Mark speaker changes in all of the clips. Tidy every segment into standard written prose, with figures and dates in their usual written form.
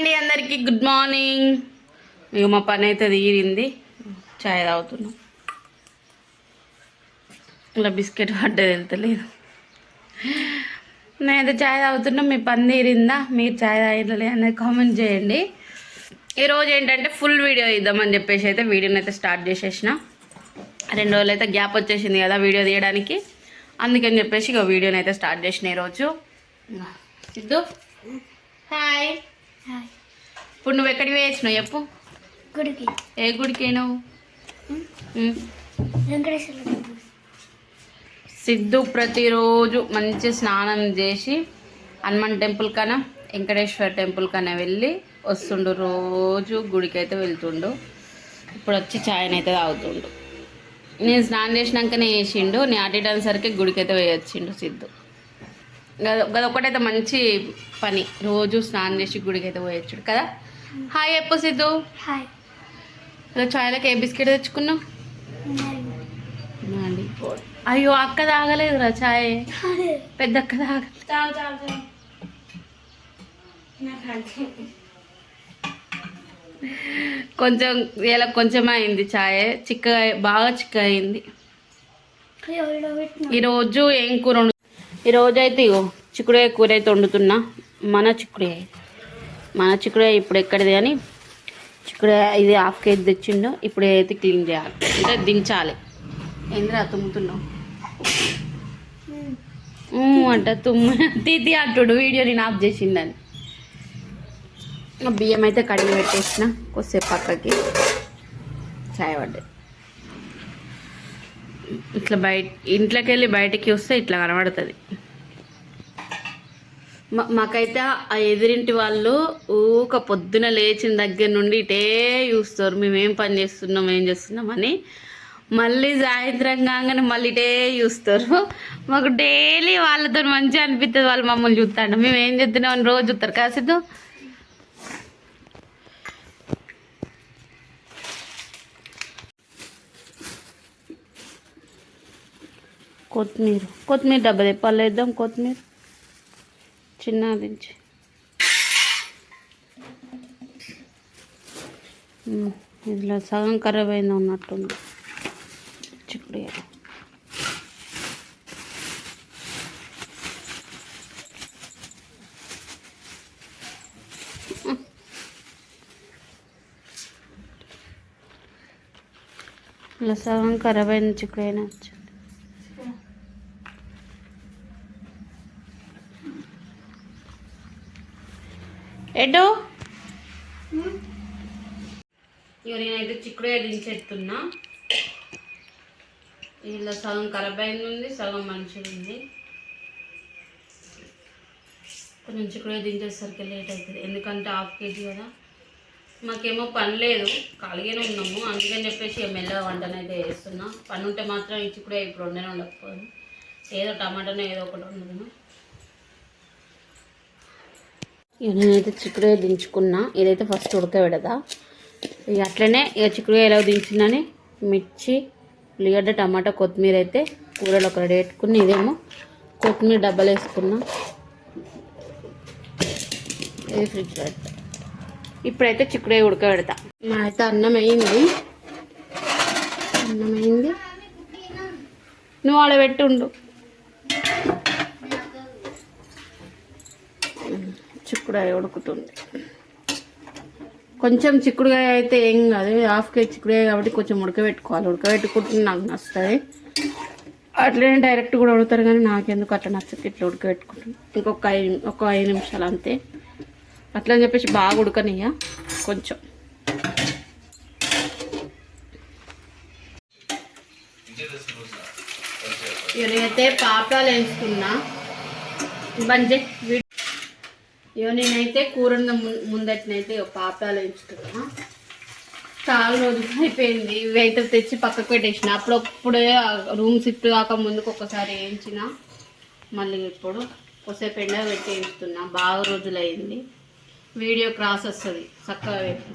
Speaker 1: అండి అందరికీ good morning. ఇక మా పని అయితే తీరింది. చాయ్ తాగుతున్నాం. ఇలా బిస్కెట్ పడ్డది వెళ్తలేదు. నేనైతే చాయ్ తాగుతున్నాం. మీ పని తీరిందా? మీరు చాయ్ తాగలే అనేది కామెంట్ చేయండి. ఈరోజు ఏంటంటే ఫుల్ వీడియో ఇద్దామని చెప్పేసి అయితే వీడియోని అయితే స్టార్ట్ చేసేసిన. 2 రోజులు అయితే గ్యాప్ వచ్చేసింది కదా వీడియో తీయడానికి. అందుకని చెప్పేసి ఇక వీడియోని అయితే స్టార్ట్ చేసిన ఈరోజు. సిద్ధు హాయ్. ఇప్పుడు నువ్వు ఎక్కడికి వేసినావు చెప్పు?
Speaker 2: గుడికి.
Speaker 1: ఏ గుడికి నువ్వు? సిద్ధు ప్రతిరోజు మంచి స్నానం చేసి హనుమాన్ టెంపుల్ కన్నా వెంకటేశ్వర టెంపుల్ కన్నా వెళ్ళి వస్తుండు. రోజు గుడికి అయితే వెళ్తుండు. ఇప్పుడు వచ్చి ఛాయ్ని అయితే తాగుతుండు. నేను స్నానం చేసినాకనే వేసిండు. నేను అటేటసరికి గుడికి అయితే వేయొచ్చిండు సిద్ధు. గదొక్కటైతే మంచి పని, రోజు స్నానం చేసి గుడికి అయితే పోయొచ్చుడు కదా. హాయ్ చెప్పు సిద్ధు.
Speaker 2: హాయ్.
Speaker 1: ఇలా చాయ్లకి ఏ బిస్కెట్ తెచ్చుకున్నావు? అయ్యో అక్క తాగలేదురా చాయ్. పెద్ద అక్క తాగలేదు. కొంచెం ఇలా కొంచెం అయింది చాయ్. చిక్కగా బాగా చిక్కగా అయింది. ఈరోజు ఏం కూర? ఈరోజు అయితే ఇగో చిక్కుడుకాయ కూర అయితే వండుతున్నా. మన చిక్కుడుకాయ ఇప్పుడు ఎక్కడిది కానీ చిక్కుడుకాయ ఇది 1/2 కేజీ తెచ్చిండు. ఇప్పుడు అయితే క్లీన్ చేయాలి, అంటే దించాలి. ఏంద్రా తుమ్ముతున్నావు? అంట తీతి అంటుడు. వీడియో నేను ఆఫ్ చేసిందని. బియ్యం అయితే కడిగి పెట్టేసిన. కొద్దిసేపు పక్కకి చాయ్ పడ్డది. ఇట్లా ఇంట్లోకి వెళ్ళి బయటికి వస్తే ఇట్లా కనబడుతుంది. మాకైతే ఆ ఎదురింటి వాళ్ళు ఊక పొద్దున లేచిన దగ్గర నుండి ఇటే చూస్తారు. మేమేం పని చేస్తున్నాం ఏం చేస్తున్నాం అని. మళ్ళీ సాయంత్రం కాగానే మళ్ళీ ఇటే చూస్తారు. మాకు డైలీ వాళ్ళతో మంచిగా అనిపిస్తుంది. వాళ్ళు మమ్మల్ని చూస్తాడు. మేము ఏం చేస్తున్నాం అని రోజు చూస్తారు కదా సిద్ధు. కొత్తిమీర డబ్బా తెప్పాలి. వేద్దాం కొత్తిమీర చిన్నది దించి. ఇట్లా సగం ఖరాబ్ అయింది ఉన్నట్టుంది చిక్కుడుకాయ. ఇలా సగం ఖరాబ్ అయింది చిక్కుడుకాయ. నచ్చు ఎటు ఇక నేనైతే చిక్కుడుకాయ దించేస్తున్నా. ఇలా సగం ఖరాబ్ అయింది ఉంది, సగం మంచిగా ఉంది. కొంచెం చిక్కుడుకాయ దించేసరికి లేట్ అవుతుంది, ఎందుకంటే 1/2 కేజీ కదా. మాకేమో పని లేదు, ఖాళీగానే ఉన్నాము. అందుకని చెప్పేసి మెల్లగా వంటనైతే వేస్తున్నా. పని ఉంటే మాత్రం ఈ చిక్కుడుకాయ ఇప్పుడు వండనే ఉండకపోయాను. ఏదో టమాటానో ఏదో ఒకటి వండుతున్నాను. ఇక నేనైతే చిక్కుడుకాయ దించుకున్నా. ఇదైతే ఫస్ట్ ఉడకబెడదా. ఇక అట్లనే ఇక చిక్కుడుకాయ ఎలా దించిందని మిర్చి, ఉల్లిగడ్డ, టమాటా, కొత్తిమీర అయితే కూరలో ఒక రెడీ పెట్టుకుని, ఇదేమో కొత్తిమీర డబ్బాలు వేసుకున్నా. ఇది ఫ్రిడ్జ్ పెడతా. ఇప్పుడైతే చిక్కుడుకాయ ఉడకబెడతా. మా అయితే అన్నం అయింది. నువ్వు ఆడ పెట్టుండు. చిక్కుడుకాయ ఉడుకుతుంది. కొంచెం చిక్కుడుకాయ అయితే ఏం కాదు, 1/2 కేజీ చిక్కుడుకాయ కాబట్టి కొంచెం ఉడకబెట్టుకోవాలి. ఉడకబెట్టుకుంటే నాకు నచ్చుతుంది. అట్లనే డైరెక్ట్ కూడా ఉడతారు కానీ నాకెందుకు అట్లా నచ్చదు. ఇట్లా ఉడకబెట్టుకుంటాను. ఇంకొక 5 నిమిషాలు అంతే. అట్లా అని చెప్పేసి బాగా ఉడకనియ్య కొంచెం. నేనైతే పాపడాలు వేసుకున్నా. బంజే ఇక నేనైతే కూరన్న ముందటినైతే పాపడాలు వేయించుకున్నా. చాలా రోజులు అయిపోయింది. ఇవి అయితే తెచ్చి పక్కకు పెట్టేసిన. అప్పుడప్పుడే రూమ్ షిఫ్ట్ కాక ముందుకు ఒకసారి వేయించిన. మళ్ళీ ఇప్పుడు కొద్దిసేపు ఎండ పెట్టి వేయిస్తున్నా. బాగా రోజులు అయింది. వీడియో క్రాస్ వస్తుంది చక్కగా వేసి.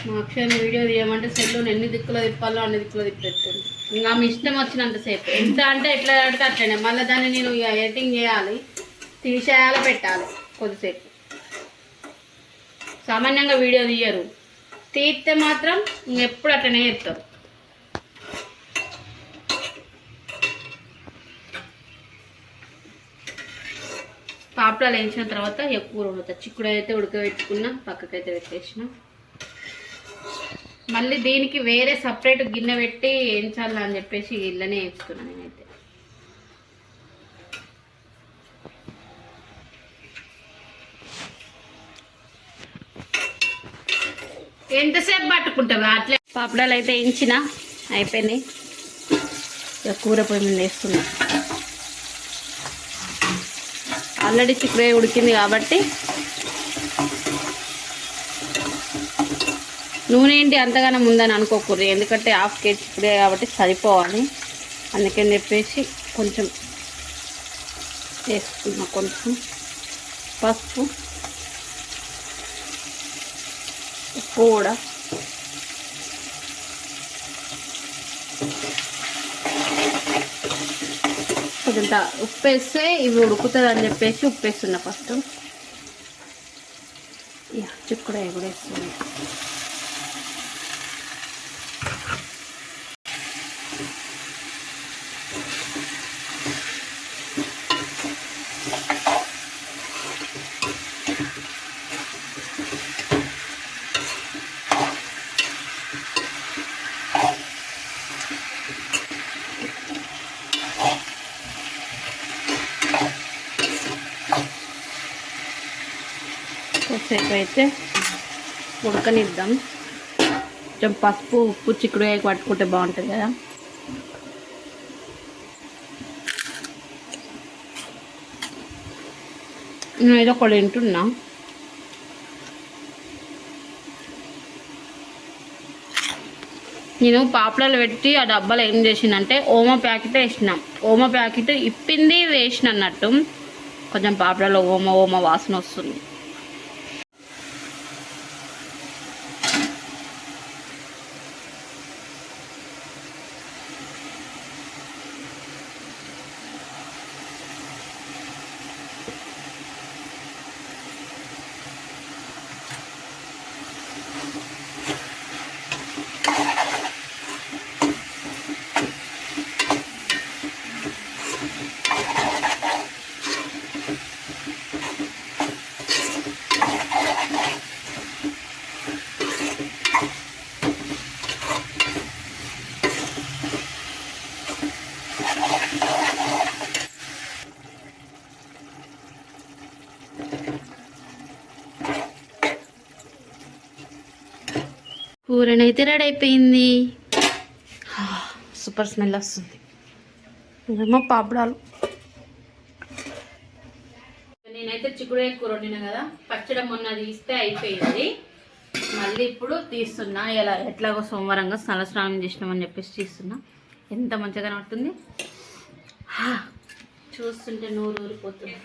Speaker 1: మా అక్షయని వీడియో తీయమంటే సెల్లుని ఎన్ని దిక్కులో తిప్పాలో అన్ని దిక్కులో తిప్పెట్టుంది. ఇంకా మీ ఇష్టం వచ్చినంతసేపు. ఎంత అంటే ఎట్లా పడితే అట్లనే. మళ్ళీ దాన్ని నేను ఎడిటింగ్ చేయాలి, తీసేయాలి, పెట్టాలి. కొద్దిసేపు. సామాన్యంగా వీడియో తీయరు, తీస్తే మాత్రం ఎప్పుడు అట్లనే చేస్తారు. పాపడాలు వేయించిన తర్వాత ఎక్కువ ఉడుకుతుంది. చిక్కుడు అయితే ఉడకబెట్టుకున్నా, పక్కకైతే పెట్టేసిన. మళ్ళీ దీనికి వేరే సపరేట్ గిన్నె పెట్టి వేయించాలి అని చెప్పేసి ఇళ్ళనే వేస్తున్నాను నేనైతే. ఎంతసేపు పట్టుకుంటావా అట్లే. పాపడాలు అయితే వేయించిన అయిపోయినాయి. ఇక కూర పొయ్యి మీద వేస్తున్నా. ఆల్రెడీ చిక్కుడు ఉడికింది కాబట్టి నూనె ఏంటి అంతగానో ముందని అనుకోకూడదు, ఎందుకంటే హాఫ్ కేజీ చిక్కుడే కాబట్టి సరిపోవాలి. అందుకని చెప్పేసి కొంచెం వేసుకున్నా. కొంచెం పసుపు, ఉప్పు కూడా. కొంచెం ఉప్పు వేస్తే ఇవి ఉడుకుతుంది అని చెప్పేసి ఉప్పు వేస్తున్నా ఫస్ట్. చిక్కుడు కూడా వేస్తుంది. కొద్దిసేపు అయితే ఉడకనిద్దాం. కొంచెం పసుపు, ఉప్పు చిక్కుడు పట్టుకుంటే బాగుంటుంది కదా. నేను ఏదో ఒకటి తింటున్నా. నేను పాపడాలు పెట్టి ఆ డబ్బాలో ఏం చేసిందంటే ఓమా ప్యాకెట్ వేసిన. ఓమా ప్యాకెట్ ఇప్పింది వేసిన అన్నట్టు. కొంచెం పాపడాలో ఓమా వాసన వస్తుంది. కూరనైతే రెడీ అయిపోయింది. సూపర్ స్మెల్ వస్తుంది. ఇదేమో పాపడాలు. నేనైతే చిక్కుడు కూర వండినా కదా, పచ్చడి మొన్న తీస్తే అయిపోయింది. మళ్ళీ ఇప్పుడు తీస్తున్నా. ఇలా ఎట్లాగో సోమవారంగా స్నానం చేసినామని చెప్పేసి తీస్తున్నా. ఎంత మంచిగా కనబడుతుంది. చూస్తుంటే నూరు ఊరిపోతుంది.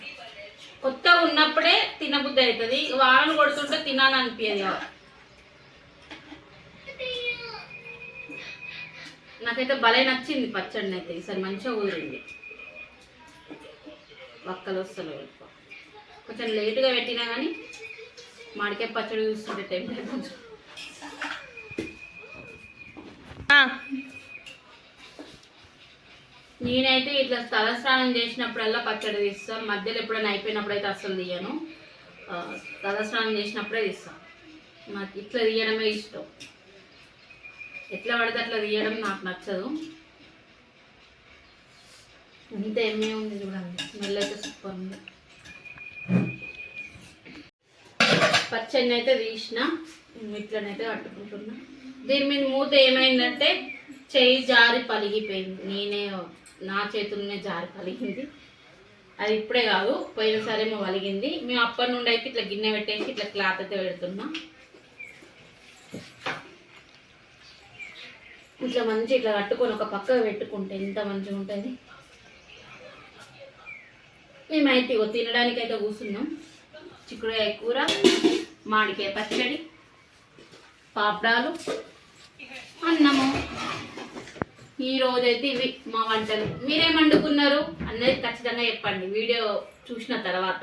Speaker 1: కొత్తగా ఉన్నప్పుడే తినబుద్ధి అవుతుంది, వారం కొడుతుంటే తినాలనిపించదు. నాకైతే భలే నచ్చింది పచ్చడిని అయితే. ఈసారి మంచిగా కుదిరింది. వక్కలు వస్తలు కొంచెం లేటుగా పెట్టినా కానీ మామిడికాయ పచ్చడి చూస్తుంటే టైం కొంచెం. నేనైతే ఇట్లా తలస్నానం చేసినప్పుడల్లా పచ్చడి తీస్తాను. మధ్యలో ఎప్పుడైనా అయిపోయినప్పుడు అయితే అస్సలు తీయను. తలస్నానం చేసినప్పుడే తీస్తాను. నాకు ఇట్లా తీయడమే ఇష్టం. ఎట్లా పడితే అట్లా తీయడం నాకు నచ్చదు. ఇంత ఏమే ఉంది చూడండి. స్మెల్ అయితే సూపర్ ఉంది. పచ్చడిని అయితే తీసిన, ఇట్లనైతే కట్టుకుంటున్నా. దీని మీద మూత ఏమైందంటే చెయ్యి జారి పలిగిపోయింది. నా చేతుల్లోనే జారి పలిగింది. అది ఇప్పుడే కాదు, పోయినసారేమో పలిగింది. మేము అప్పటి నుండి అయితే ఇట్లా గిన్నె పెట్టేసి ఇట్లా క్లాత్ అయితే పెడుతున్నాం. ఇట్లా మంచి ఇట్లా కట్టుకొని ఒక పక్కకు పెట్టుకుంటే ఎంత మంచిగా ఉంటుంది. మేమైతే తినడానికి అయితే కూర్చున్నాం. చిక్కుడుకాయ కూర, మామిడికాయ పచ్చడి, పాపడాలు, అన్నము. ఈరోజైతే ఇవి మా వంటలు. మీరేం వండుకున్నారు అన్నది ఖచ్చితంగా చెప్పండి వీడియో చూసిన తర్వాత.